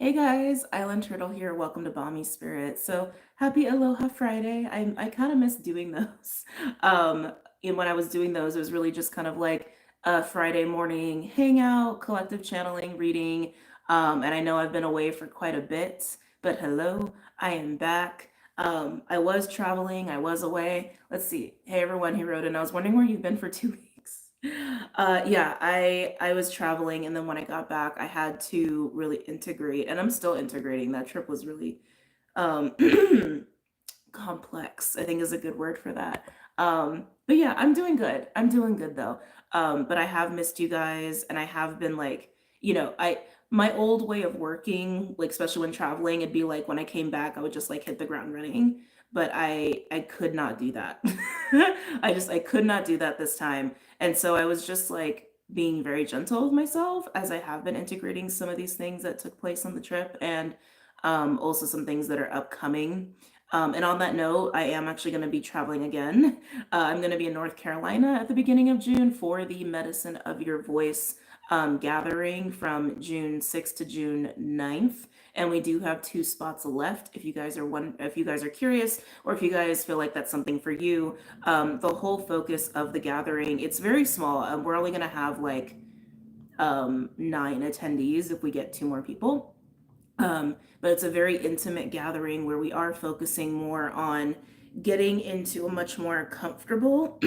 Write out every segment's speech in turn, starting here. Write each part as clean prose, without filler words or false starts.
Hey guys, Island Turtle here. Welcome to BOMISpirit. So happy Aloha Friday. I kind of miss doing those. Um, and when I was doing those, it was really just kind of like a Friday morning hangout, collective channeling, reading. And I know I've been away for quite a bit, but hello, I am back. I was traveling, I was away. Let's see. Hey everyone who wrote in. I was wondering where you've been for 2 weeks. Yeah, I was traveling, and then when I got back, I had to really integrate, and I'm still integrating. That trip was really um complex, I think is a good word for that. But yeah, I'm doing good. I'm doing good though. But I have missed you guys, and I have been like, I my old way of working, like especially when traveling, it'd be like when I came back, I would just like hit the ground running. But I could not do that. I could not do that this time. And so I was just like being very gentle with myself as I have been integrating some of these things that took place on the trip, and also some things that are upcoming. And on that note, I am actually going to be traveling again. I'm going to be in North Carolina at the beginning of June for the Medicine of Your Voice gathering from June 6th to June 9th. And we do have 2 spots left if you guys are if you guys are curious, or if you guys feel like that's something for you. The whole focus of the gathering, it's very small. We're only going to have like 9 attendees if we get 2 more people. But it's a very intimate gathering where we are focusing more on getting into a much more comfortable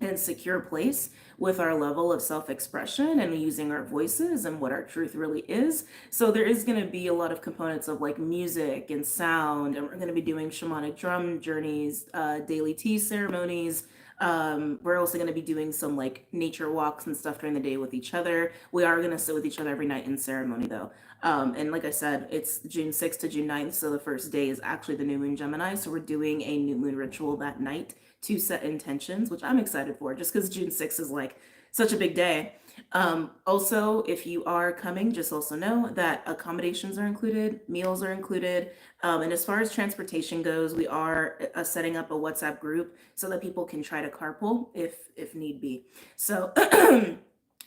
and secure place with our level of self-expression and using our voices and what our truth really is. So there is going to be a lot of components of like music and sound, and we're going to be doing shamanic drum journeys, daily tea ceremonies. We're also going to be doing some like nature walks and stuff during the day with each other. We are going to sit with each other every night in ceremony though. And like I said, it's June 6th to June 9th. So the first day is actually the new moon Gemini. So we're doing a new moon ritual that night to set intentions, which I'm excited for just because June 6th is like such a big day. Also, if you are coming, just also know that accommodations are included, meals are included. And as far as transportation goes, we are setting up a WhatsApp group so that people can try to carpool if need be. So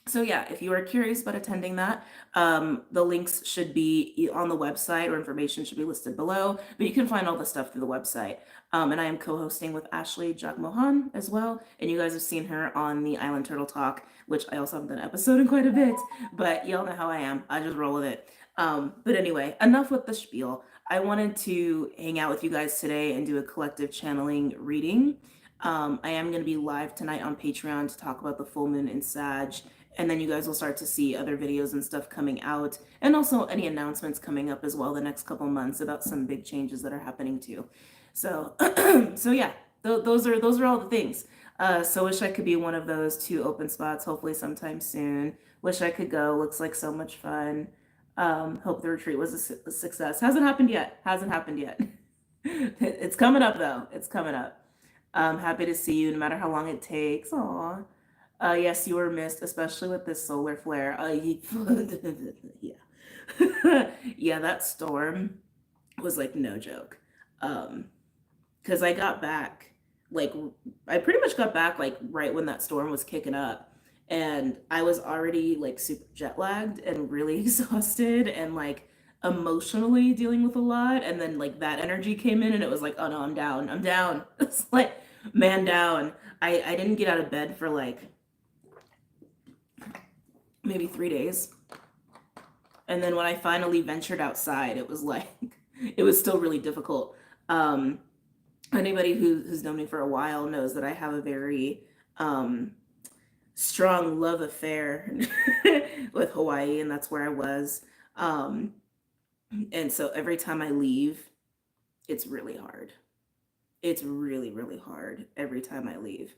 so yeah, if you are curious about attending that, the links should be on the website, or information should be listed below, but you can find all the stuff through the website. And I am co-hosting with Ashley Jagmohan as well, and you guys have seen her on the Island Turtle Talk, which I also haven't done an episode in quite a bit, but y'all know how I am. I just roll with it. But anyway, enough with the spiel. I wanted to hang out with you guys today and do a collective channeling reading. I am going to be live tonight on Patreon to talk about the full moon in Sag, and then you guys will start to see other videos and stuff coming out, and also any announcements coming up as well the next couple months about some big changes that are happening too. So so yeah, those are all the things. So wish I could be one of those 2 open spots, hopefully sometime soon. Wish I could go. Looks like so much fun. Hope the retreat was a success. Hasn't happened yet. Hasn't happened yet. It's coming up though. It's coming up. Happy to see you no matter how long it takes. Aw. Yes, you were missed, especially with this solar flare. Yeah. Yeah, that storm was like no joke. Because I got back, like, I pretty much got back like right when that storm was kicking up. And I was already like super jet lagged and really exhausted and like emotionally dealing with a lot. And then like that energy came in, and it was like, oh no, I'm down. I'm down. It's like, man down. I didn't get out of bed for like maybe 3 days. And then when I finally ventured outside, it was like, it was still really difficult. Anybody who's known me for a while knows that I have a very strong love affair with Hawaii, and that's where I was. Um, and so every time I leave, it's really hard. It's really, really hard every time I leave.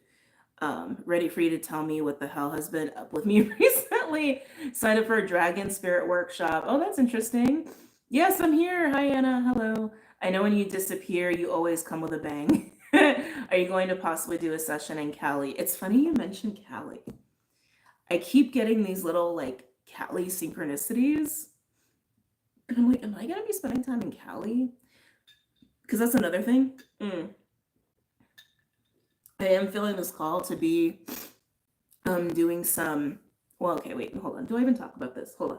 Ready for you to tell me what the hell has been up with me recently. Signed up for a dragon spirit workshop. Oh, that's interesting. Yes, I'm here. Hi, Anna. Hello. I know when you disappear, you always come with a bang. Are you going to possibly do a session in Cali? It's funny you mentioned Cali. I keep getting these little like Cali synchronicities. And I'm like, am I going to be spending time in Cali? Because that's another thing. I am feeling this call to be doing some, well, okay, wait, hold on. Do I even talk about this? Hold on.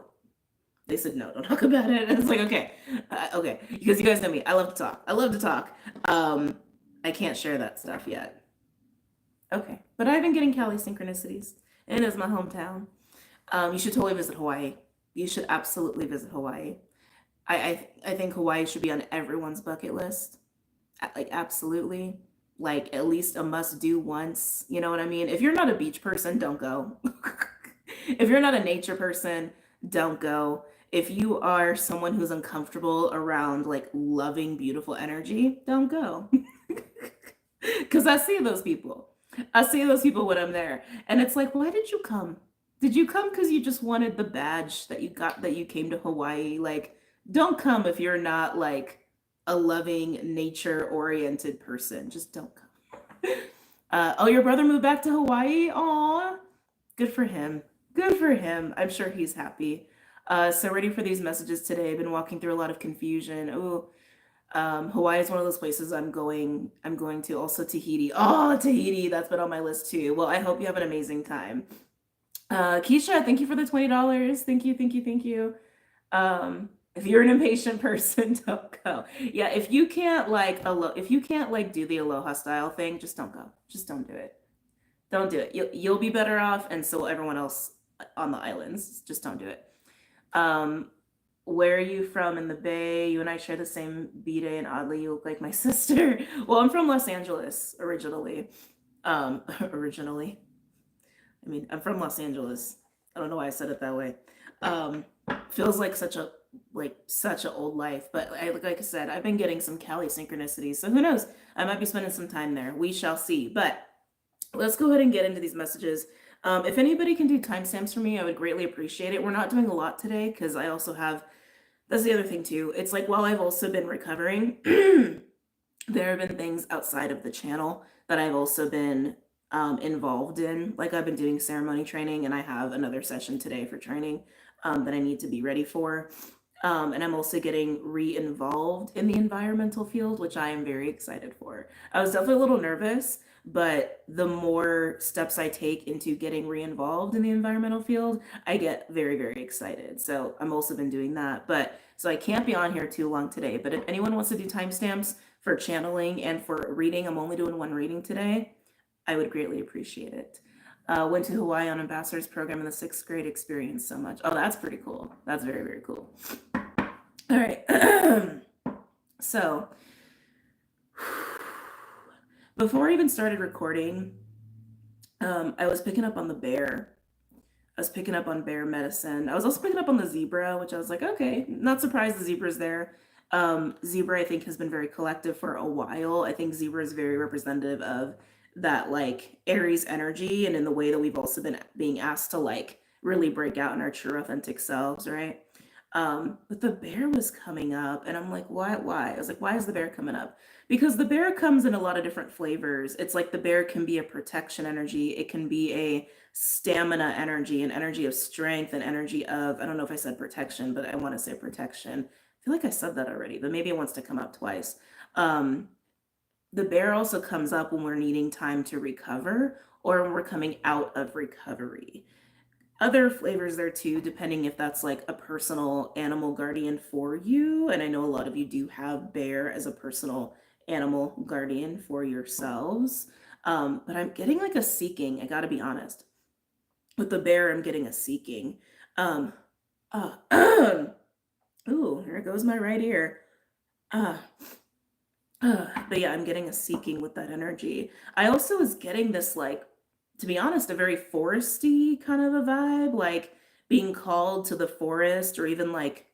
They said no, don't talk about it. And it's like, okay, okay, because you guys know me. I love to talk. I love to talk. I can't share that stuff yet. Okay, but I've been getting Cali synchronicities, and it is my hometown. You should totally visit Hawaii. You should absolutely visit Hawaii. I think Hawaii should be on everyone's bucket list. Like absolutely. Like at least a must do once. You know what I mean? If you're not a beach person, don't go. If you're not a nature person, don't go. If you are someone who's uncomfortable around like loving beautiful energy, don't go. Because I see those people. I see those people when I'm there. And it's like, why did you come? Did you come because you just wanted the badge that you got that you came to Hawaii? Like, don't come if you're not like a loving, nature oriented person. Just don't come. Oh, your brother moved back to Hawaii? Aw, good for him. Good for him. I'm sure he's happy. So ready for these messages today. I've been walking through a lot of confusion. Oh, Hawaii is one of those places I'm going. I'm going to. Also Tahiti. Oh, Tahiti. That's been on my list too. Well, I hope you have an amazing time. Keisha, thank you for the $20. Thank you, thank you, thank you. If you're an impatient person, don't go. Yeah, if you can't like do the Aloha style thing, just don't go. Just don't do it. Don't do it. You'll be better off, and so will everyone else on the islands. Just don't do it. Where are you from in the Bay? You and I share the same B-Day, and oddly, you look like my sister. Well, I'm from Los Angeles originally. Originally. I mean, I'm from Los Angeles. I don't know why I said it that way. Feels like such an old life, but like I said, I've been getting some Cali synchronicities, so who knows? I might be spending some time there. We shall see. But let's go ahead and get into these messages. If anybody can do timestamps for me, I would greatly appreciate it. We're not doing a lot today because I also have, that's the other thing too. It's like while I've also been recovering, there have been things outside of the channel that I've also been involved in. Like I've been doing ceremony training, and I have another session today for training that I need to be ready for. And I'm also getting re-involved in the environmental field, which I am very excited for. I was definitely a little nervous, but the more steps I take into getting re-involved in the environmental field, I get very, very excited. So I'm also been doing that. But so I can't be on here too long today. But if anyone wants to do timestamps for channeling and for reading, I'm only doing one reading today. I would greatly appreciate it. Went to Hawaii on ambassador's program in the 6th grade, experienced so much. Oh, that's pretty cool. That's very, very cool. All right. So before I even started recording, I was picking up on the bear. I was picking up on bear medicine. I was also picking up on the zebra, which I was like, okay, not surprised the zebra's there. Zebra, I think, has been very collective for a while. I think zebra is very representative of that like Aries energy, and in the way that we've also been being asked to like really break out in our true authentic selves, right? But the bear was coming up, and I'm like, why? I was like, why is the bear coming up? Because the bear comes in a lot of different flavors. It's like the bear can be a protection energy. It can be a stamina energy, an energy of strength, an energy of, I don't know if I said protection, but I want to say protection. I feel like I said that already, but maybe it wants to come up twice. The bear also comes up when we're needing time to recover or when we're coming out of recovery. Other flavors there too, depending if that's like a personal animal guardian for you. And I know a lot of you do have bear as a personal animal guardian for yourselves. But I'm getting like a seeking, I gotta be honest. With the bear, I'm getting a seeking. Ooh, here goes my right ear. But yeah, I'm getting a seeking with that energy. I also was getting this, like, to be honest, a very foresty kind of a vibe, like being called to the forest, or even like,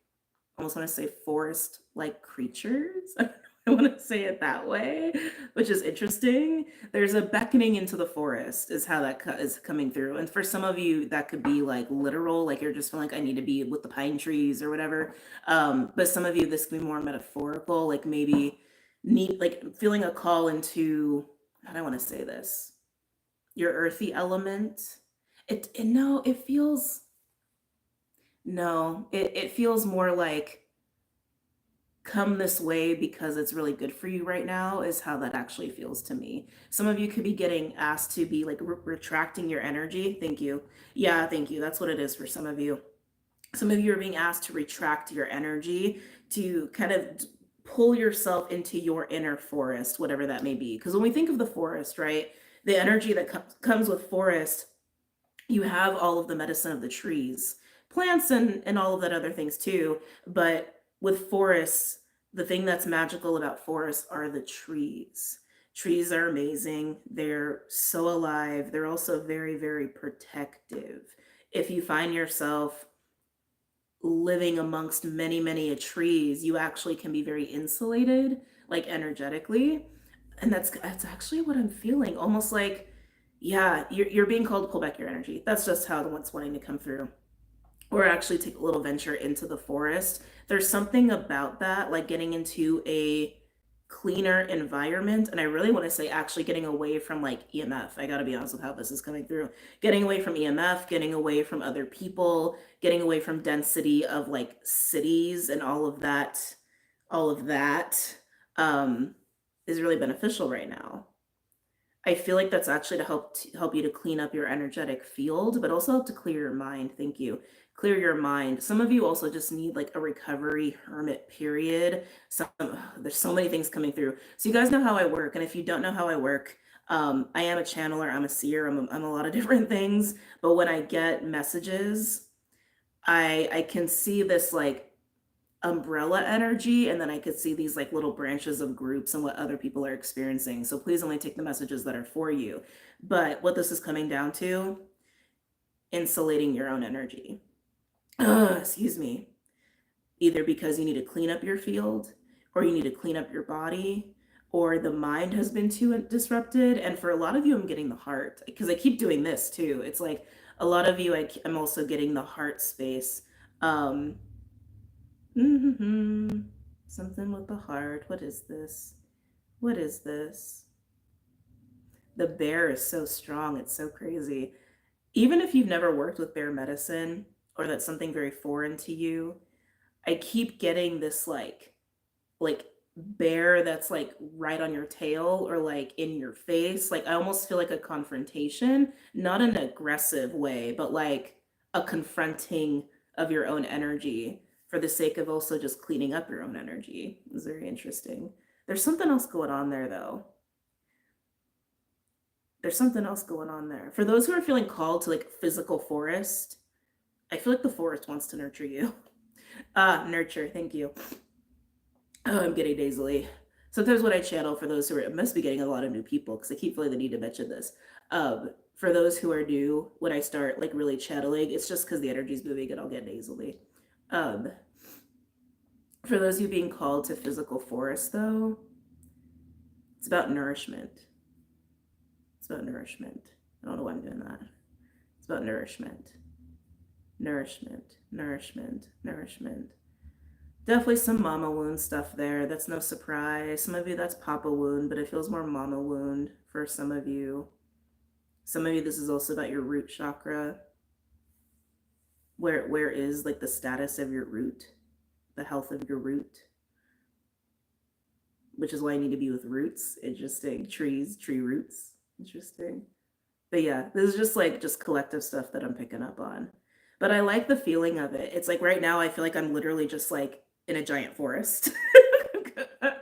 almost want to say forest like creatures. I want to say it that way, which is interesting. There's a beckoning into the forest, is how that is coming through. And for some of you, that could be like literal, like you're just feeling like I need to be with the pine trees or whatever. But some of you, this could be more metaphorical, like maybe like feeling a call into, how do I want to say this? Your earthy element. It feels more like come this way because it's really good for you right now, is how that actually feels to me. Some of you could be getting asked to be like retracting your energy. Thank you. Yeah, thank you. That's what it is for some of you. Some of you are being asked to retract your energy, to kind of pull yourself into your inner forest, whatever that may be. Because when we think of the forest, right, the energy that comes with forest, you have all of the medicine of the trees, plants, and all of that other things too. But with forests, the thing that's magical about forests are the trees. Trees are amazing. They're so alive. They're also very, very protective. If you find yourself living amongst many, many trees, you actually can be very insulated, like energetically. And that's actually what I'm feeling. Almost like, yeah, you're being called to pull back your energy. That's just how what's wanting to come through. Or actually take a little venture into the forest. There's something about that, like getting into a cleaner environment. And I really want to say actually getting away from like EMF. I got to be honest with how this is coming through. Getting away from EMF, getting away from other people, getting away from density of like cities and all of that. All of that is really beneficial right now. I feel like that's actually to help you to clean up your energetic field, but also help to clear your mind. Thank you. Clear your mind. Some of you also just need like a recovery hermit period. There's so many things coming through. So you guys know how I work, and if you don't know how I work, I am a channeler. I'm a seer. I'm a lot of different things. But when I get messages, I can see this like umbrella energy, and then I could see these like little branches of groups and what other people are experiencing. So please only take the messages that are for you. But what this is coming down to, insulating your own energy. Excuse me. Either because you need to clean up your field, or you need to clean up your body, or the mind has been too disrupted. And for a lot of you, I'm getting the heart, because I keep doing this too. It's like a lot of you, I'm also getting the heart space. Something with the heart. What is this? What is this? The bear is so strong. It's so crazy. Even if you've never worked with bear medicine, or that's something very foreign to you, I keep getting this like bear that's like right on your tail, or like in your face. Like I almost feel like a confrontation, not in an aggressive way, but like a confronting of your own energy, for the sake of also just cleaning up your own energy. It's very interesting. There's something else going on there though. There's something else going on there. For those who are feeling called to like physical forest, I feel like the forest wants to nurture you. Nurture, thank you. Oh, I'm getting nasally. Sometimes when I channel, for those who are, I must be getting a lot of new people because I keep feeling the need to mention this. For those who are new, when I start like really channeling, it's just because the energy's moving and I'll get nasally. For those of you being called to physical forest, though, it's about nourishment. It's about nourishment. I don't know why I'm doing that. It's about nourishment. Nourishment, nourishment, nourishment. Definitely some mama wound stuff there. That's no surprise. Some of you, that's papa wound, but it feels more mama wound for some of you. Some of you, this is also about your root chakra. Where is like the status of your root, the health of your root, which is why I need to be with roots. Interesting. Trees, tree roots. Interesting. But yeah, this is just collective stuff that I'm picking up on. But I like the feeling of it. It's like right now I feel like I'm literally just like in a giant forest.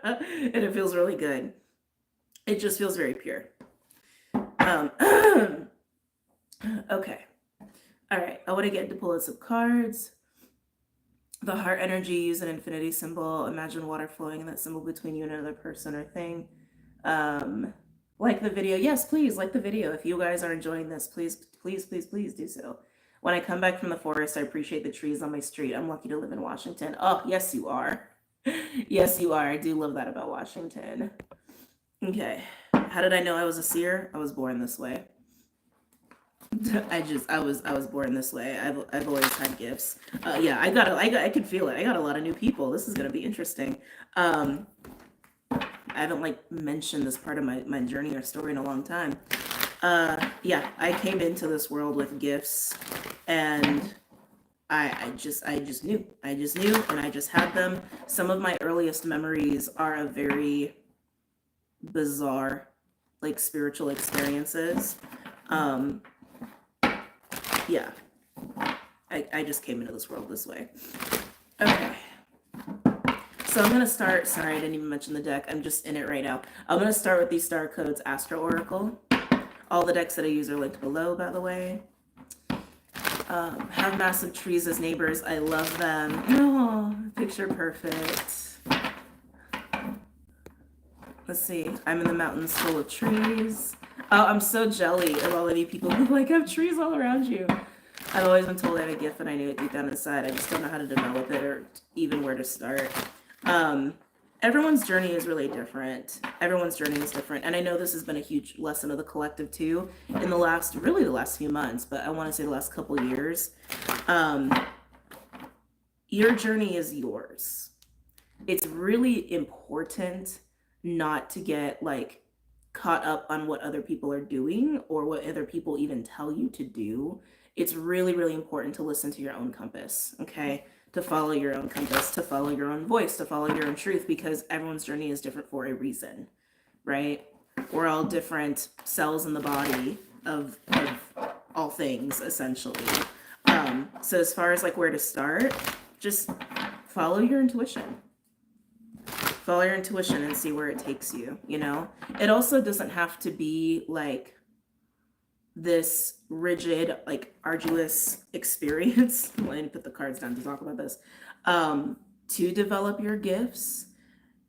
And it feels really good. It just feels very pure. Okay. All right, I want to get into pulling some cards. The heart energy, use an infinity symbol. Imagine water flowing in that symbol between you and another person or thing. Like the video. Yes, please like the video. If you guys are enjoying this, please, please, please, please do so. When I come back from the forest, I appreciate the trees on my street. I'm lucky to live in Washington. Oh, yes, you are. Yes, you are. I do love that about Washington. Okay. How did I know I was a seer? I was born this way. I was born this way. I've always had gifts. Yeah, I could feel it. I got a lot of new people. This is gonna be interesting. I haven't like mentioned this part of my journey or story in a long time. Yeah, I came into this world with gifts, and I just knew. I just knew, and I just had them. Some of my earliest memories are of very bizarre, like spiritual experiences. Yeah. I just came into this world this way. Okay. So I'm going to start, sorry, I didn't even mention the deck. I'm just in it right now. I'm going to start with these Star Codes Astro Oracle. All the decks that I use are linked below, by the way. Have massive trees as neighbors. I love them. Oh, picture perfect. Let's see. I'm in the mountains full of trees. Oh, I'm so jelly of all of you people who like have trees all around you. I've always been told I have a gift and I knew it deep down inside. I just don't know how to develop it or even where to start. Everyone's journey is really different. Everyone's journey is different. And I know this has been a huge lesson of the collective too in the last few months, but I want to say the last couple years. Your journey is yours. It's really important not to get like caught up on what other people are doing or what other people even tell you to do. It's really, really important to listen to your own compass, okay? To follow your own compass, to follow your own voice, to follow your own truth, because everyone's journey is different for a reason, right? We're all different cells in the body of all things, essentially. So as far as like where to start, just follow your intuition. Follow your intuition and see where it takes you, you know? It also doesn't have to be like this rigid, like arduous experience. I'm going to put the cards down to talk about this. To develop your gifts,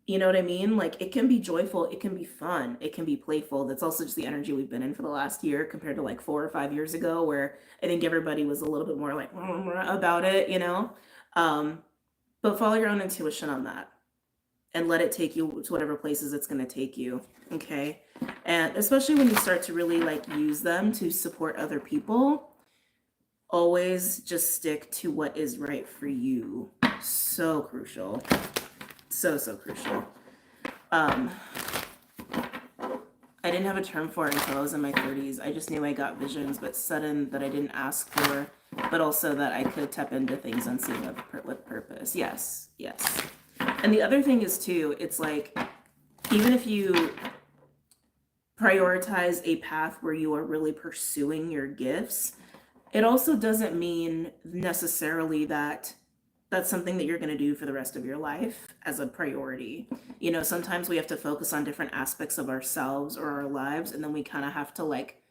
you know what I mean? Like it can be joyful, it can be fun, it can be playful. That's also just the energy we've been in for the last year compared to like 4 or 5 years ago, where I think everybody was a little bit more like about it, you know? But follow your own intuition on that and let it take you to whatever places it's going to take you, okay? And especially when you start to really like use them to support other people, always just stick to what is right for you. So crucial. So crucial. I didn't have a term for it until I was in my 30s. I just knew I got visions, but sudden that I didn't ask for, but also that I could tap into things unseen with purpose. Yes. And the other thing is too, it's like, even if you prioritize a path where you are really pursuing your gifts, it also doesn't mean necessarily that that's something that you're going to do for the rest of your life as a priority. You know, sometimes we have to focus on different aspects of ourselves or our lives, and then we kind of have to like,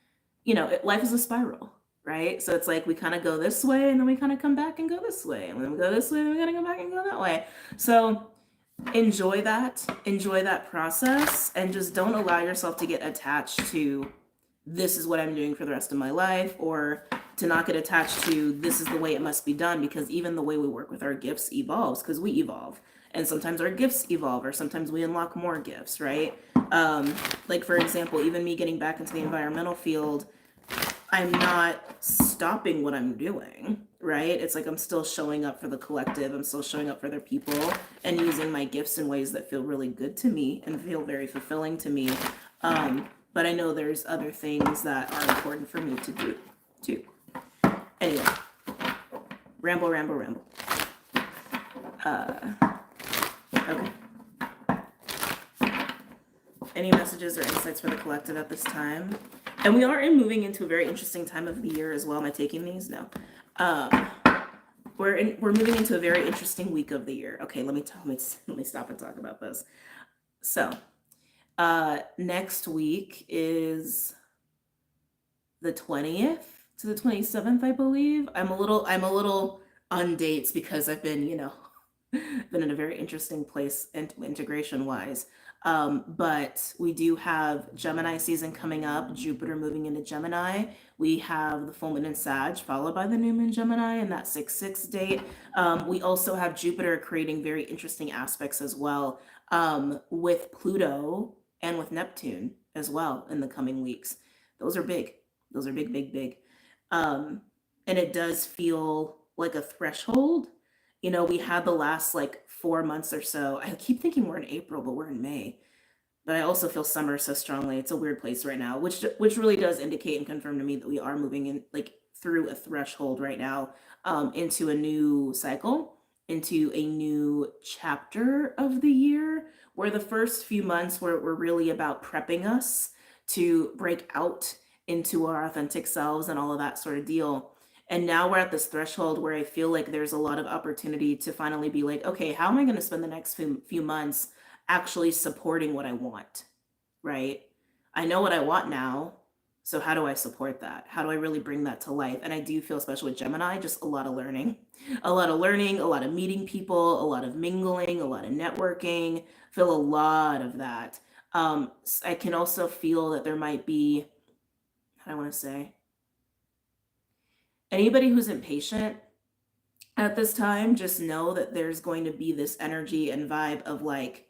you know, life is a spiral, right? So it's like we kind of go this way and then we kind of come back and go this way, and then we go this way and then we gotta go back and go that way. So enjoy that process, and just don't allow yourself to get attached to this is what I'm doing for the rest of my life, or to not get attached to this is the way it must be done, because even the way we work with our gifts evolves, because we evolve, and sometimes our gifts evolve, or sometimes we unlock more gifts, right? Like for example, even me getting back into the environmental field, I'm not stopping what I'm doing, right? It's like I'm still showing up for the collective. I'm still showing up for other people and using my gifts in ways that feel really good to me and feel very fulfilling to me. But I know there's other things that are important for me to do too. Anyway, ramble. Okay. Any messages or insights for the collective at this time? And we are moving into a very interesting time of the year as well. Am I taking these? No. We're moving into a very interesting week of the year. Okay, let me stop and talk about this. So, next week is the 20th to the 27th, I believe. I'm a little on dates because I've been, been in a very interesting place integration wise. But we do have Gemini season coming up, Jupiter moving into Gemini. We have the full moon in Sag, followed by the new moon Gemini, and that 6/6 date. We also have Jupiter creating very interesting aspects as well, with Pluto and with Neptune as well in the coming weeks. Those are big. Those are big. And it does feel like a threshold. We had the last like 4 months or so. I keep thinking we're in April, but we're in May. But I also feel summer so strongly. It's a weird place right now, which really does indicate and confirm to me that we are moving in like through a threshold right now, into a new cycle, into a new chapter of the year, where the first few months were really about prepping us to break out into our authentic selves and all of that sort of deal. And now we're at this threshold where I feel like there's a lot of opportunity to finally be like, okay, how am I going to spend the next few months actually supporting what I want, right? I know what I want now. So how do I support that? How do I really bring that to life? And I do feel, especially with Gemini, just a lot of learning, a lot of learning, a lot of meeting people, a lot of mingling, a lot of networking. Feel a lot of that. I can also feel that there might be, how do I want to say, anybody who's impatient at this time, just know that there's going to be this energy and vibe of like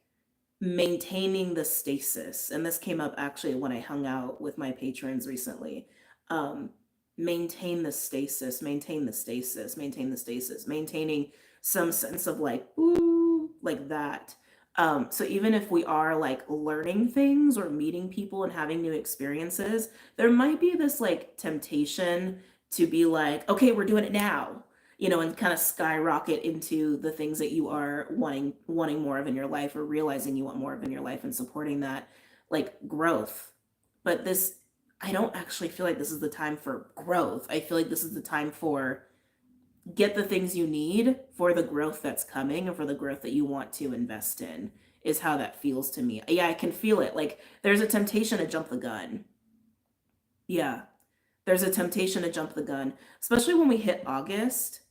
maintaining the stasis. And this came up actually when I hung out with my patrons recently. Um, maintain the stasis, maintain the stasis, maintain the stasis, maintaining some sense of like, ooh, like that. So even if we are like learning things or meeting people and having new experiences, there might be this like temptation to be like, okay, we're doing it now, and kind of skyrocket into the things that you are wanting more of in your life, or realizing you want more of in your life, and supporting that like growth. But this, I don't actually feel like this is the time for growth. I feel like this is the time for get the things you need for the growth that's coming and for the growth that you want to invest in, is how that feels to me. Yeah, I can feel it. Like there's a temptation to jump the gun. Yeah, there's a temptation to jump the gun, especially when we hit August.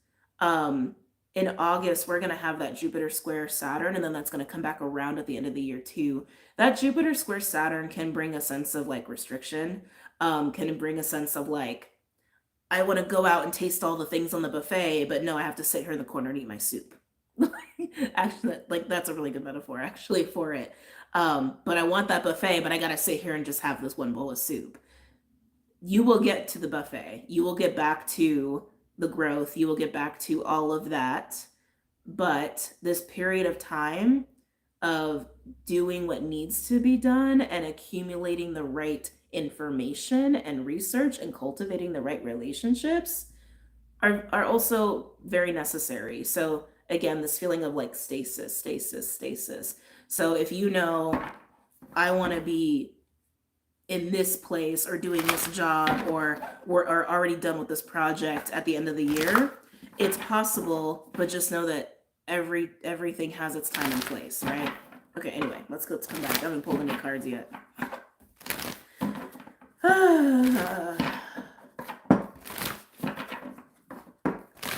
In August, we're going to have that Jupiter square Saturn, and then that's going to come back around at the end of the year too. That Jupiter square Saturn can bring a sense of like restriction, can bring a sense of like, I want to go out and taste all the things on the buffet, but no, I have to sit here in the corner and eat my soup. Actually, like that's a really good metaphor actually for it. But I want that buffet, but I got to sit here and just have this one bowl of soup. You will get to the buffet. You will get back to the growth. You will get back to all of that. But this period of time of doing what needs to be done and accumulating the right information and research and cultivating the right relationships are also very necessary. So again, this feeling of like stasis, stasis, stasis. So if I want to be in this place or doing this job, or we're already done with this project at the end of the year, it's possible, but just know that everything has its time and place, right? Okay, anyway, let's come back. I haven't pulled any cards yet.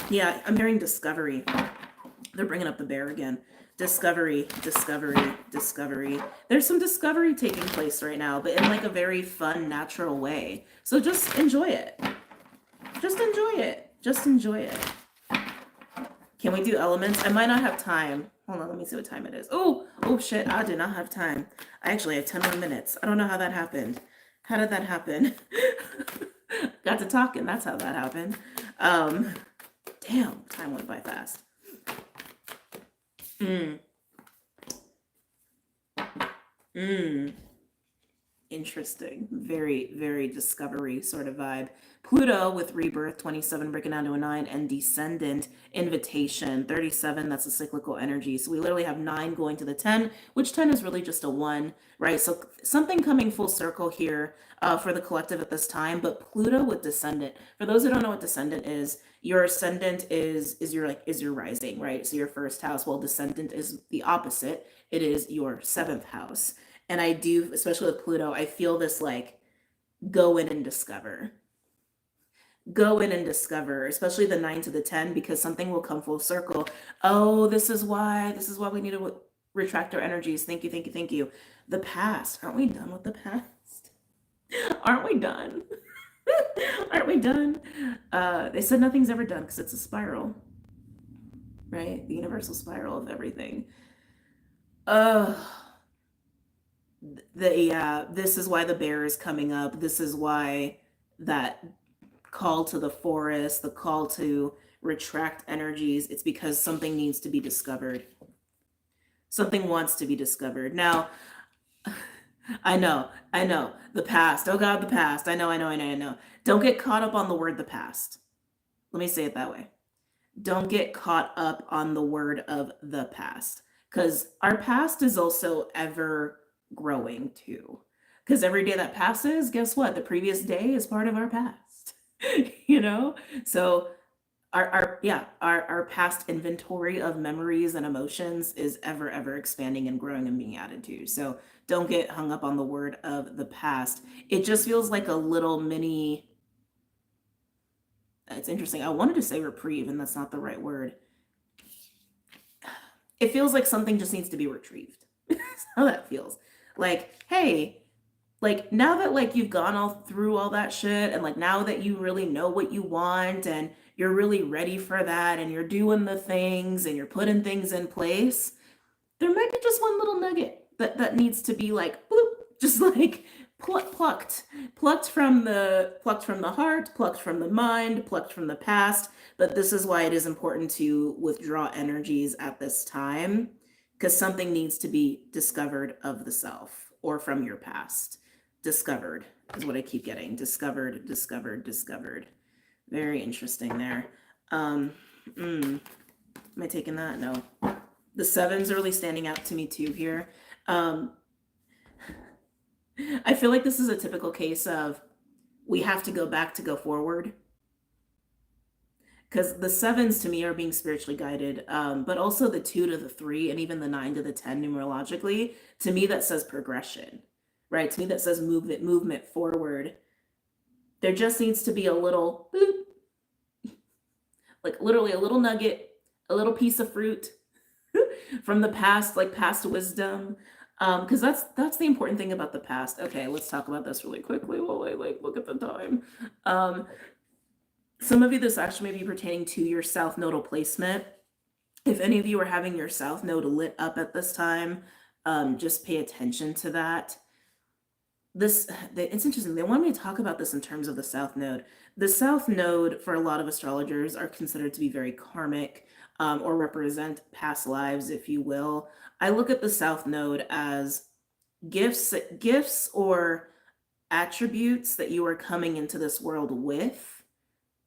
Yeah, I'm hearing discovery. They're bringing up the bear again. Discovery, discovery, discovery. There's some discovery taking place right now, but in like a very fun, natural way. So just enjoy it. Just enjoy it. Just enjoy it. Can we do elements? I might not have time. Hold on, let me see what time it is. Oh shit, I did not have time. I actually have 10 more minutes. I don't know how that happened. How did that happen? Got to talking, that's how that happened. Damn, time went by fast. Interesting. Very, very discovery sort of vibe. Pluto with rebirth, 27 breaking down to a 9, and descendant, invitation, 37. That's a cyclical energy. So we literally have 9 going to the 10, which 10 is really just a 1, right? So something coming full circle here for the collective at this time. But Pluto with descendant. For those who don't know what descendant is, your ascendant is your rising, right? So your first house. Well, descendant is the opposite. It is your 7th house. And I do, especially with Pluto, I feel this like go in and discover. Go in and discover, especially the 9 to the 10, because something will come full circle. Oh, this is why we need to retract our energies. Thank you, thank you, thank you. The past. Aren't we done with the past? Aren't we done? Aren't we done? They said nothing's ever done because it's a spiral, right? The universal spiral of everything. This is why the bear is coming up. This is why that call to the forest, the call to retract energies, it's because something needs to be discovered. Something wants to be discovered. Now, I know, the past. Oh God, the past. I know. Don't get caught up on the word the past. Let me say it that way. Don't get caught up on the word of the past, because our past is also ever growing too. Because every day that passes, guess what? The previous day is part of our past. you know? So our past inventory of memories and emotions is ever expanding and growing and being added to. So don't get hung up on the word of the past. It just feels like a little mini, it's interesting. I wanted to say reprieve, and that's not the right word. It feels like something just needs to be retrieved. That's how that feels. Like, hey, like now that like you've gone all through all that shit, and like now that you really know what you want and you're really ready for that, and you're doing the things and you're putting things in place, there might be just one little nugget that needs to be like bloop, just like plucked from the heart, plucked from the mind, plucked from the past. But this is why it is important to withdraw energies at this time, because something needs to be discovered of the self or from your past. Discovered is what I keep getting. Discovered. Very interesting there. Am I taking that? No. The sevens are really standing out to me too here. I feel like this is a typical case of we have to go back to go forward. Because the sevens to me are being spiritually guided, but also the 2 to the 3 and even the 9 to the 10 numerologically, to me that says progression, right? To me that says movement forward. There just needs to be a little boop, like literally a little nugget, a little piece of fruit from the past, like past wisdom. Because that's the important thing about the past. Okay, let's talk about this really quickly while I like look at the time. Some of you, this actually may be pertaining to your south nodal placement. If any of you are having your south node lit up at this time, just pay attention to that. It's interesting. They want me to talk about this in terms of the south node. The south node, for a lot of astrologers, are considered to be very karmic, or represent past lives, if you will. I look at the south node as gifts or attributes that you are coming into this world with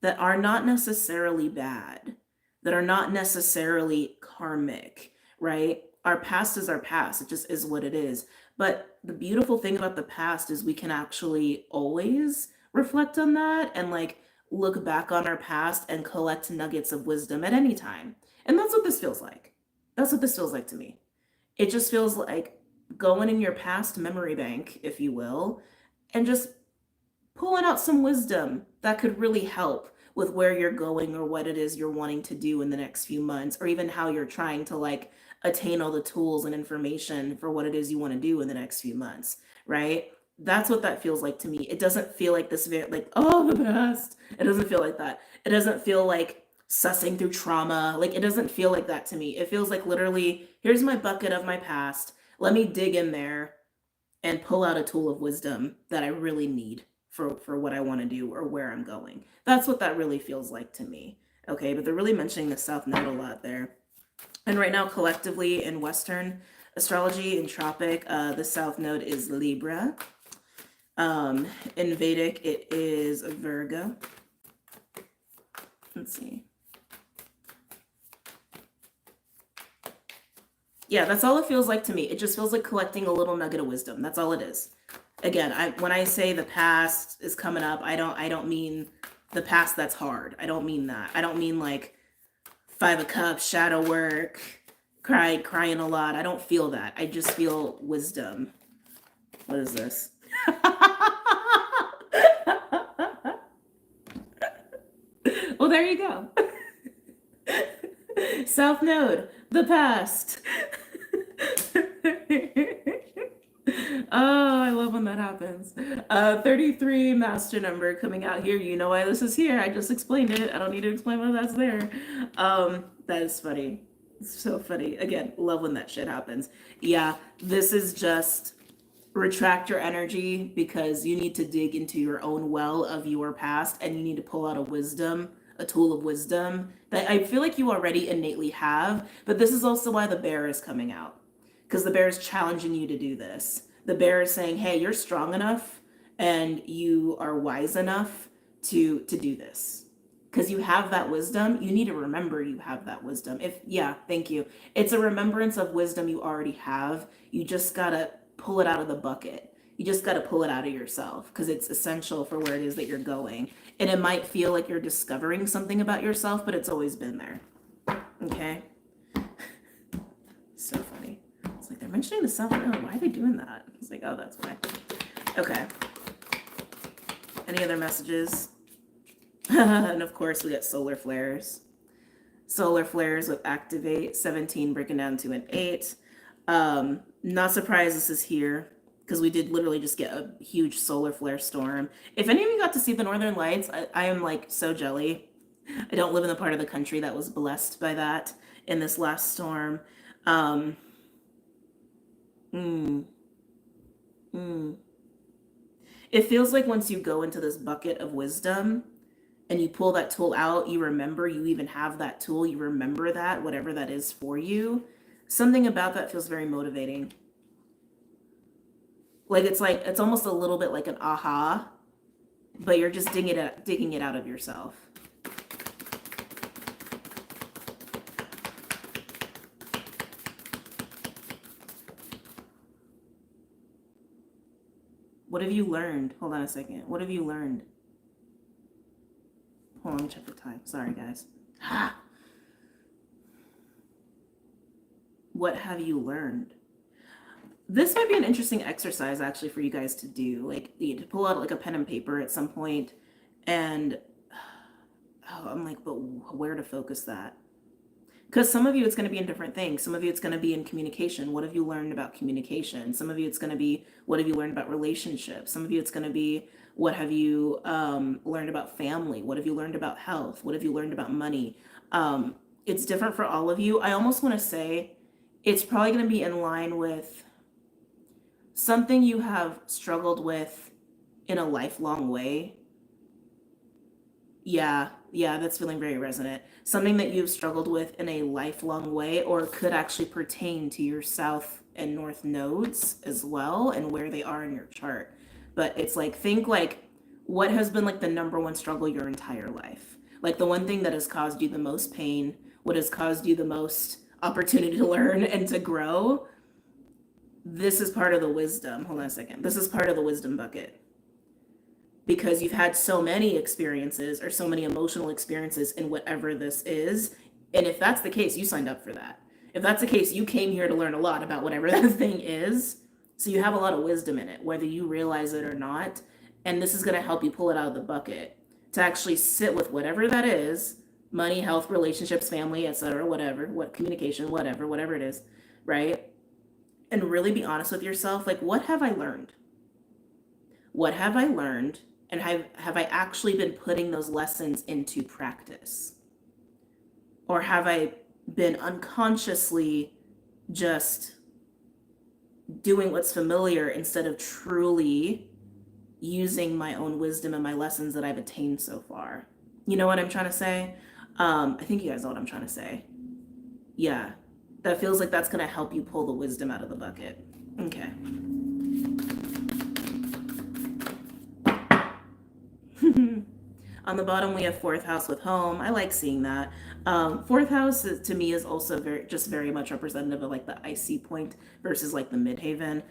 that are not necessarily bad, that are not necessarily karmic, right? Our past is our past. It just is what it is. But the beautiful thing about the past is we can actually always reflect on that and like look back on our past and collect nuggets of wisdom at any time. And that's what this feels like. That's what this feels like to me. It just feels like going in your past memory bank, if you will, and just pulling out some wisdom that could really help with where you're going or what it is you're wanting to do in the next few months, or even how you're trying to like attain all the tools and information for what it is you want to do in the next few months, right? That's what that feels like to me. It doesn't feel like this very like, oh, the past. It doesn't feel like that. It doesn't feel like sussing through trauma. Like it doesn't feel like that to me. It feels like literally, here's my bucket of my past. Let me dig in there and pull out a tool of wisdom that I really need for what I want to do or where I'm going. That's what that really feels like to me. Okay, but they're really mentioning the South Node a lot there. And right now, collectively in Western astrology, in Tropic, the South Node is Libra. In Vedic, it is Virgo. Let's see. Yeah, that's all it feels like to me. It just feels like collecting a little nugget of wisdom. That's all it is. Again, when I say the past is coming up, I don't mean the past that's hard. I don't mean that. I don't mean like 5 of Cups, shadow work, crying a lot. I don't feel that. I just feel wisdom. What is this? Well, there you go. South Node, the past. Oh, I love when that happens. 33 master number coming out here. You know why this is here. I just explained it. I don't need to explain why that's there. That is funny. It's so funny. Again, love when that shit happens. Yeah, this is just retract your energy because you need to dig into your own well of your past and you need to pull out a tool of wisdom that I feel like you already innately have. But this is also why the bear is coming out, because the bear is challenging you to do this. The bear is saying, hey, you're strong enough and you are wise enough to do this. Because you have that wisdom, you need to remember you have that wisdom. Thank you. It's a remembrance of wisdom you already have. You just gotta pull it out of the bucket. You just got to pull it out of yourself because it's essential for where it is that you're going. And it might feel like you're discovering something about yourself, but it's always been there. Okay? So funny. It's like they're mentioning the South Node. Why are they doing that? It's like, oh, that's why. Okay. Any other messages? And of course, we got solar flares. Solar flares with activate 17 breaking down to an 8. Not surprised this is here because we did literally just get a huge solar flare storm. If any of you got to see the Northern Lights, I am like so jelly. I don't live in the part of the country that was blessed by that in this last storm. It feels like once you go into this bucket of wisdom and you pull that tool out, you remember you even have that tool, you remember that, whatever that is for you. Something about that feels very motivating. Like it's almost a little bit like an aha, but you're just digging it out of yourself. What have you learned? Hold on a second. What have you learned? Hold on, let me check the time. Sorry, guys. What have you learned? This might be an interesting exercise actually for you guys to do. Like, you need to pull out like a pen and paper at some point and I'm like, but where to focus that? Because some of you, it's going to be in different things. Some of you, it's going to be in communication. What have you learned about communication? Some of you, it's going to be, what have you learned about relationships? Some of you, it's going to be, what have you learned about family? What have you learned about health? What have you learned about money? It's different for all of you. I almost want to say it's probably going to be in line with something you have struggled with in a lifelong way. Yeah, that's feeling very resonant. Something that you've struggled with in a lifelong way, or could actually pertain to your south and north nodes as well, and where they are in your chart. But it's like, think like, what has been like the number one struggle your entire life? Like the one thing that has caused you the most pain, what has caused you the most opportunity to learn and to grow. This is part of the wisdom. Hold on a second. This is part of the wisdom bucket. Because you've had so many experiences or so many emotional experiences in whatever this is. And if that's the case, you signed up for that. If that's the case, you came here to learn a lot about whatever that thing is. So you have a lot of wisdom in it, whether you realize it or not. And this is going to help you pull it out of the bucket to actually sit with whatever that is, money, health, relationships, family, etc., whatever, what communication, whatever it is, right? And really be honest with yourself. Like, what have I learned? What have I learned? And have I actually been putting those lessons into practice? Or have I been unconsciously just doing what's familiar instead of truly using my own wisdom and my lessons that I've attained so far? You know what I'm trying to say? I think you guys know what I'm trying to say. Yeah, that feels like that's going to help you pull the wisdom out of the bucket. Okay. On the bottom, we have fourth house with home. I like seeing that. Fourth house to me is also very much representative of like the icy point versus like the midhaven.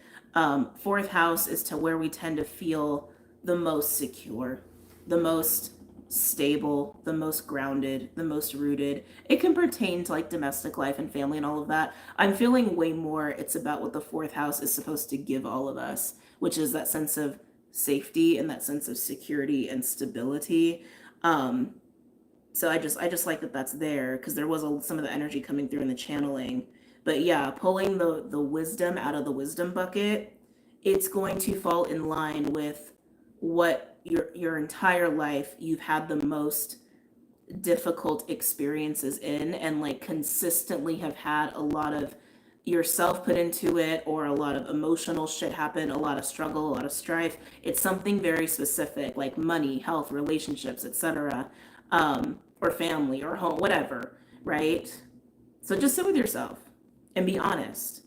Fourth house is to where we tend to feel the most secure, the most stable, the most grounded, the most rooted. It can pertain to like domestic life and family and all of that. I'm feeling way more it's about what the fourth house is supposed to give all of us, which is that sense of safety and that sense of security and stability. So I just like that that's there because there was some of the energy coming through in the channeling. But yeah, pulling the wisdom out of the wisdom bucket, it's going to fall in line with what your entire life you've had the most difficult experiences in, and like consistently have had a lot of yourself put into it, or a lot of emotional shit happen, a lot of struggle, a lot of strife. It's something very specific, like money, health, relationships, etc., or family or home, whatever, right? So just sit with yourself and be honest.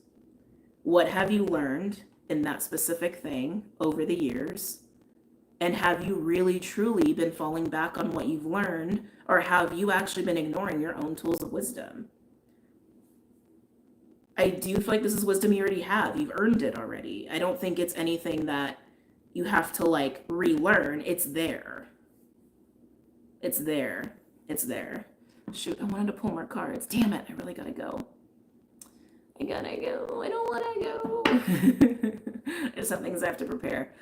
What have you learned in that specific thing over the years? And have you really truly been falling back on what you've learned, or have you actually been ignoring your own tools of wisdom? I do feel like this is wisdom you already have. You've earned it already. I don't think it's anything that you have to like relearn. It's there. It's there. It's there. Shoot, I wanted to pull more cards. Damn it, I really gotta go. I gotta go. I don't wanna go. There's some things I have to prepare.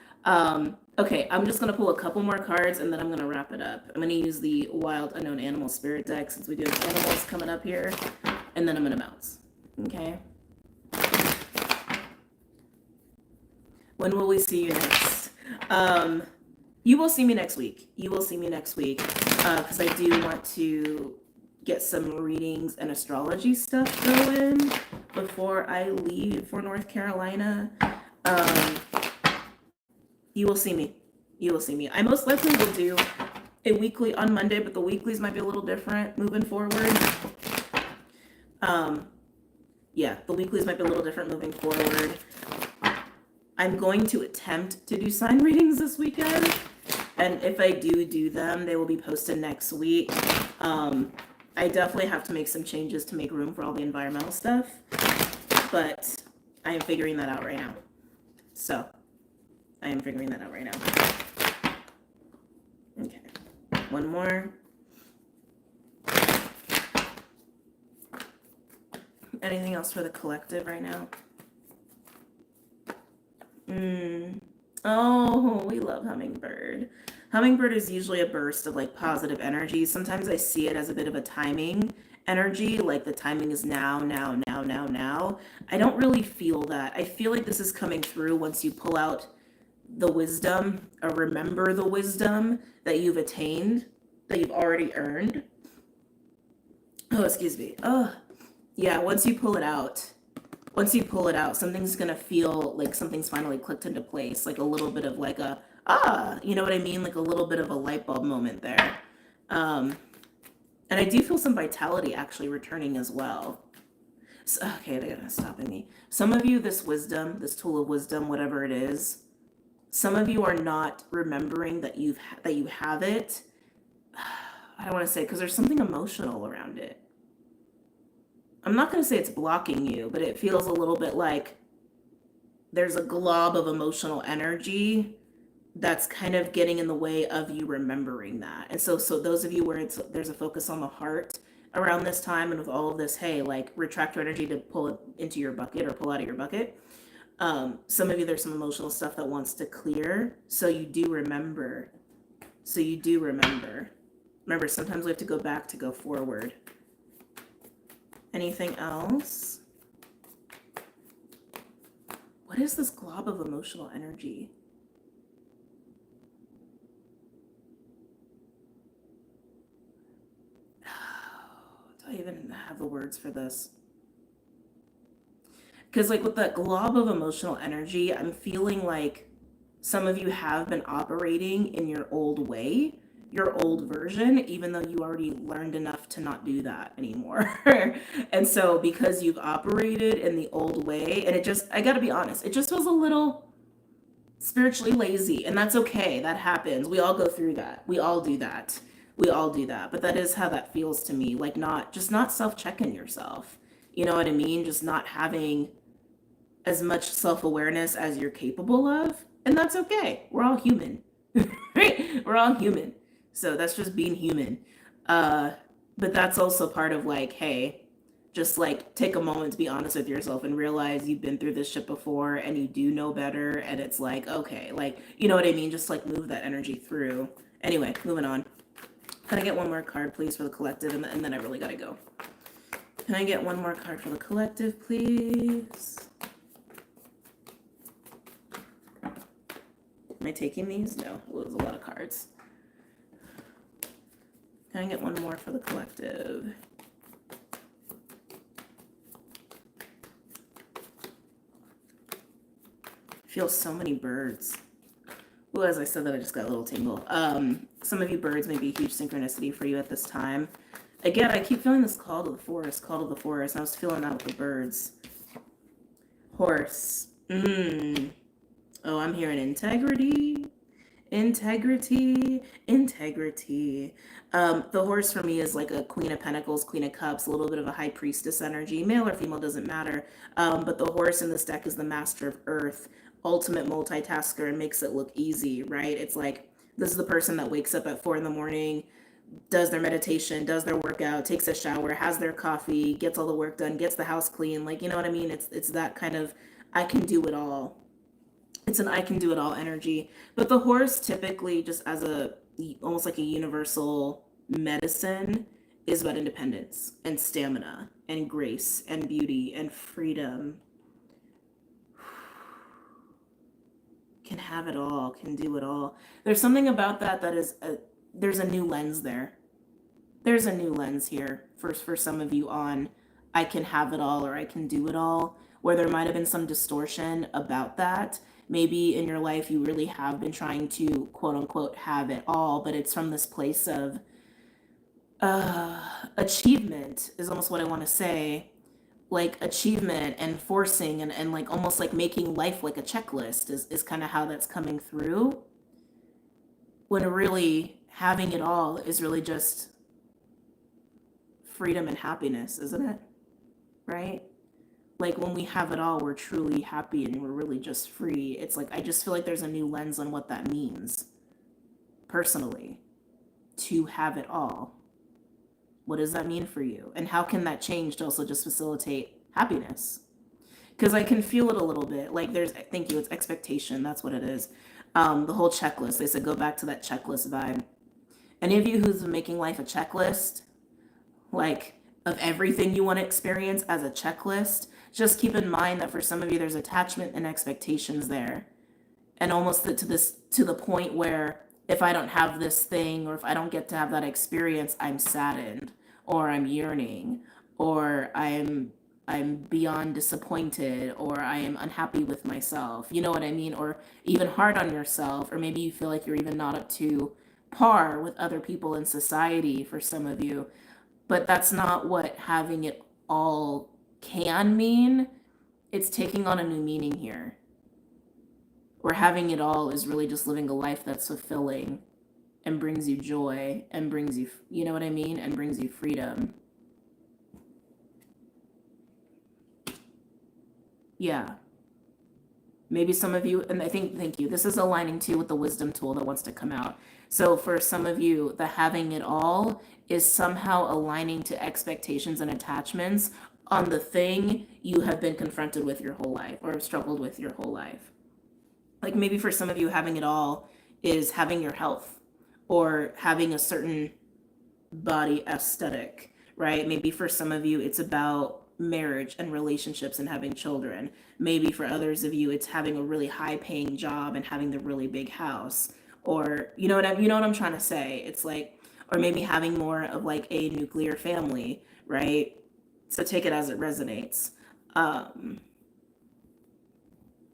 Okay, I'm just gonna pull a couple more cards and then I'm gonna wrap it up. I'm gonna use the Wild Unknown Animal Spirit deck since we do have animals coming up here. And then I'm gonna bounce. Okay. When will we see you next? You will see me next week. You will see me next week because I do want to get some readings and astrology stuff going before I leave for North Carolina. You will see me. You will see me. I most likely will do a weekly on Monday, but the weeklies might be a little different moving forward. Yeah, the weeklies might be a little different moving forward. I'm going to attempt to do sign readings this weekend. And if I do them, they will be posted next week. I definitely have to make some changes to make room for all the environmental stuff. But I am figuring that out right now. So, I am figuring that out right now. Okay. One more. Anything else for the collective right now? Oh, we love Hummingbird. Hummingbird is usually a burst of like positive energy. Sometimes I see it as a bit of a timing energy, like the timing is now, now, now, now, now. I don't really feel that. I feel like this is coming through once you pull out the wisdom or remember the wisdom that you've attained, that you've already earned. Oh, excuse me. Oh, yeah, once you pull it out, something's gonna feel like something's finally clicked into place, like a little bit of like a, you know what I mean? Like a little bit of a light bulb moment there. And I do feel some vitality actually returning as well. So, okay, they're stopping me. Some of you, this wisdom, this tool of wisdom, whatever it is, some of you are not remembering that you have it. I don't want to say, because there's something emotional around it. I'm not going to say it's blocking you, but it feels a little bit like there's a glob of emotional energy that's kind of getting in the way of you remembering that. And so those of you where there's a focus on the heart around this time, and with all of this, hey, like retract your energy to pull it into your bucket or pull out of your bucket. Some of you, there's some emotional stuff that wants to clear. So you do remember. Remember, sometimes we have to go back to go forward. Anything else? What is this glob of emotional energy? Do I even have the words for this? Because like with that glob of emotional energy, I'm feeling like some of you have been operating in your old way, your old version, even though you already learned enough to not do that anymore. And so because you've operated in the old way, and I gotta be honest, it just feels a little spiritually lazy, and that's okay. That happens. We all go through that. We all do that. But that is how that feels to me. Like not self-checking yourself. You know what I mean? Just not having as much self-awareness as you're capable of. And that's okay. We're all human. Right? We're all human. So that's just being human. But that's also part of like, hey, just like take a moment to be honest with yourself and realize you've been through this shit before and you do know better. And it's like, okay, like, you know what I mean? Just like move that energy through. Anyway, moving on. Can I get one more card, please, for the collective? And then I really gotta go. Can I get one more card for the collective, please? Am I taking these? No, it was a lot of cards. Can I get one more for the collective? I feel so many birds. Well, as I said that, I just got a little tingle. Some of you birds may be a huge synchronicity for you at this time. Again, I keep feeling this call to the forest, and I was feeling that with the birds. Horse. Oh, I'm hearing integrity. Integrity, integrity. The horse for me is like a Queen of Pentacles, Queen of Cups, a little bit of a High Priestess energy. Male or female doesn't matter. But the horse in this deck is the Master of Earth, ultimate multitasker, and makes it look easy, right? It's like this is the person that wakes up at 4 in the morning, does their meditation, does their workout, takes a shower, has their coffee, gets all the work done, gets the house clean. Like, you know what I mean? It's that kind of I can do it all. It's an I can do it all energy. But the horse typically, just as a almost like a universal medicine, is about independence and stamina and grace and beauty and freedom. Can have it all, can do it all. There's something about that is there's a new lens there. There's a new lens here for some of you on I can have it all or I can do it all, where there might have been some distortion about that. Maybe in your life you really have been trying to quote unquote have it all, but it's from this place of achievement is almost what I want to say, like achievement and forcing and like almost like making life like a checklist is kind of how that's coming through, when really having it all is really just freedom and happiness, isn't it? Right? Like when we have it all, we're truly happy and we're really just free. It's like I just feel like there's a new lens on what that means personally, to have it all. What does that mean for you? And how can that change to also just facilitate happiness? Because I can feel it a little bit. Like there's, thank you, it's expectation. That's what it is. The whole checklist. They said go back to that checklist vibe. Any of you who's making life a checklist, like of everything you want to experience as a checklist, just keep in mind that for some of you there's attachment and expectations there. And almost to the point where if I don't have this thing or if I don't get to have that experience, I'm saddened or I'm yearning or I'm beyond disappointed or I am unhappy with myself. You know what I mean? Or even hard on yourself, or maybe you feel like you're even not up to par with other people in society for some of you. But that's not what having it all can mean. It's taking on a new meaning here. Where having it all is really just living a life that's fulfilling and brings you joy and brings you, you know what I mean? And brings you freedom. Yeah. Maybe some of you, and I think, thank you, this is aligning too with the wisdom tool that wants to come out. So for some of you, the having it all is somehow aligning to expectations and attachments on the thing you have been confronted with your whole life or struggled with your whole life. Like maybe for some of you, having it all is having your health or having a certain body aesthetic, right? Maybe for some of you, it's about marriage and relationships and having children. Maybe for others of you, it's having a really high paying job and having the really big house. Or you know what I'm trying to say? It's like, or maybe having more of like a nuclear family, right? So take it as it resonates.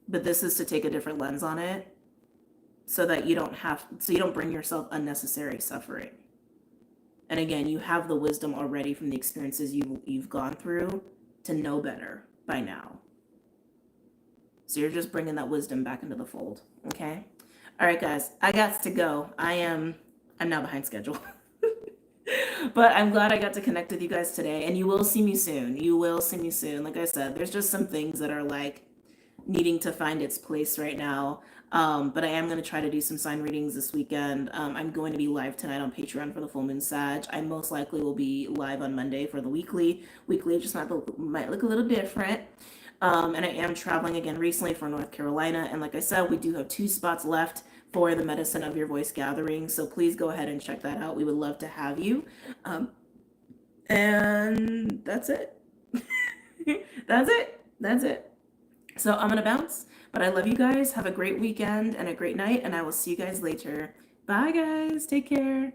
But this is to take a different lens on it so that you don't bring yourself unnecessary suffering. And again, you have the wisdom already from the experiences you've gone through to know better by now. So you're just bringing that wisdom back into the fold, okay? All right, guys, I got to go. I'm now behind schedule. But I'm glad I got to connect with you guys today, and you will see me soon. You will see me soon. Like I said, there's just some things that are like needing to find its place right now. But I am going to try to do some sign readings this weekend. I'm going to be live tonight on Patreon for the full moon Sag. I most likely will be live on Monday for the weekly. Weekly just might look a little different. And I am traveling again recently for North Carolina. And like I said, we do have 2 spots left for the Medicine of Your Voice gathering. So please go ahead and check that out. We would love to have you. And that's it. That's it. So I'm going to bounce, but I love you guys. Have a great weekend and a great night, and I will see you guys later. Bye, guys. Take care.